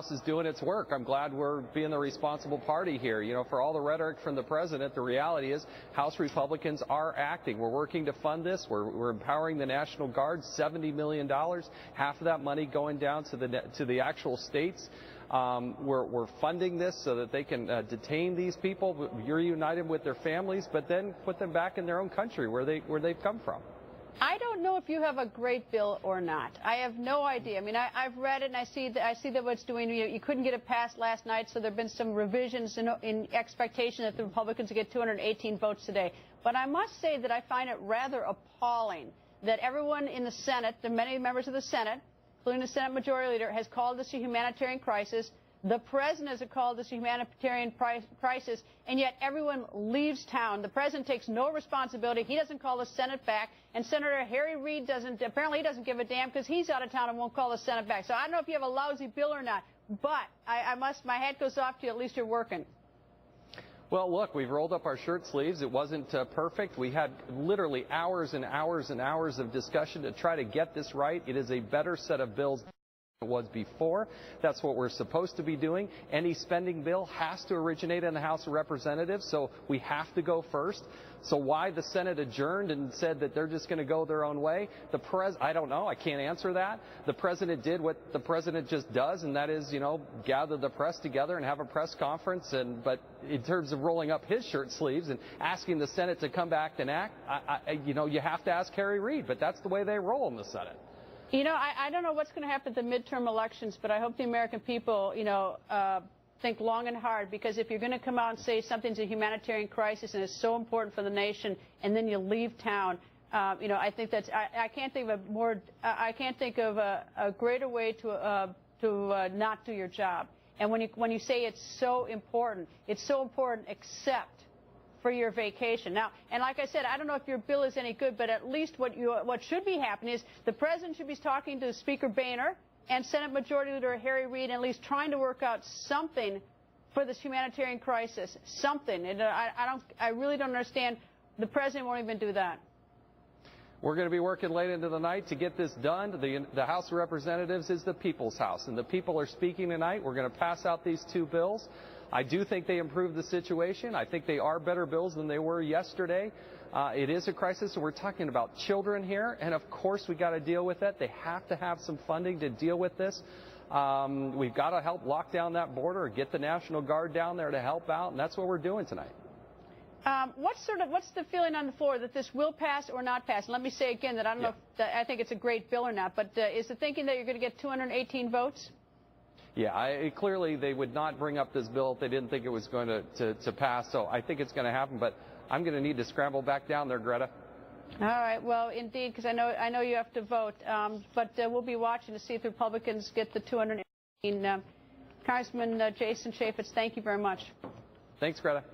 House is doing its work. I'm glad we're being the responsible party here. You know, for all the rhetoric from the president, the reality is House Republicans are acting. We're working to fund this. We're empowering the National Guard, $70 million, half of that money going down to the actual states. We're funding this so that they can detain these people, reunite them with their families, but then put them back in their own country where they've come from. I don't know if you have a great bill or not. I have no idea. I mean, I've read it and I see that what it's doing. You couldn't get it passed last night, so there have been some revisions in expectation that the Republicans will get 218 votes today. But I must say that I find it rather appalling that everyone in the Senate, the many members of the Senate, including the Senate Majority Leader, has called this a humanitarian crisis. The President has called this a humanitarian crisis, and yet everyone leaves town. The President takes no responsibility. He doesn't call the Senate back, and Senator Harry Reid apparently he doesn't give a damn because he's out of town and won't call the Senate back. So I don't know if you have a lousy bill or not, but my hat goes off to you. At least you're working. Well, look, we've rolled up our shirt sleeves. It wasn't perfect. We had literally hours and hours and hours of discussion to try to get this right. It is a better set of bills it was before. That's what we're supposed to be doing. Any spending bill has to originate in the House of Representatives, so we have to go first. So why the Senate adjourned and said that they're just going to go their own way? I don't know. I can't answer that. The President did what the President just does, and that is, gather the press together and have a press conference. But in terms of rolling up his shirt sleeves and asking the Senate to come back and act, you have to ask Harry Reid, but that's the way they roll in the Senate. I don't know what's going to happen at the midterm elections, but I hope the American people, think long and hard, because if you're going to come out and say something's a humanitarian crisis and it's so important for the nation, and then you leave town, I think that's I can't think of a greater way to not do your job. And when you say it's so important, except for your vacation. Now, and like I said, I don't know if your bill is any good, but at least what should be happening is the President should be talking to Speaker Boehner and Senate Majority Leader Harry Reid, and at least trying to work out something for this humanitarian crisis. Something. And I really don't understand. The President won't even do that. We're going to be working late into the night to get this done. The House of Representatives is the people's house, and the people are speaking tonight. We're going to pass out these two bills. I do think they improved the situation. I think they are better bills than they were yesterday. It is a crisis, and we're talking about children here, and of course we got to deal with that. They have to have some funding to deal with this. We've got to help lock down that border, get the National Guard down there to help out, and that's what we're doing tonight. What's the feeling on the floor that this will pass or not pass? And let me say again that I don't know if I think it's a great bill or not, but is the thinking that you're going to get 218 votes? Yeah, clearly they would not bring up this bill if they didn't think it was going to pass. So I think it's going to happen, but I'm going to need to scramble back down there, Greta. All right. Well, indeed, because I know you have to vote. But we'll be watching to see if the Republicans get the 218. Congressman Jason Chaffetz, thank you very much. Thanks, Greta.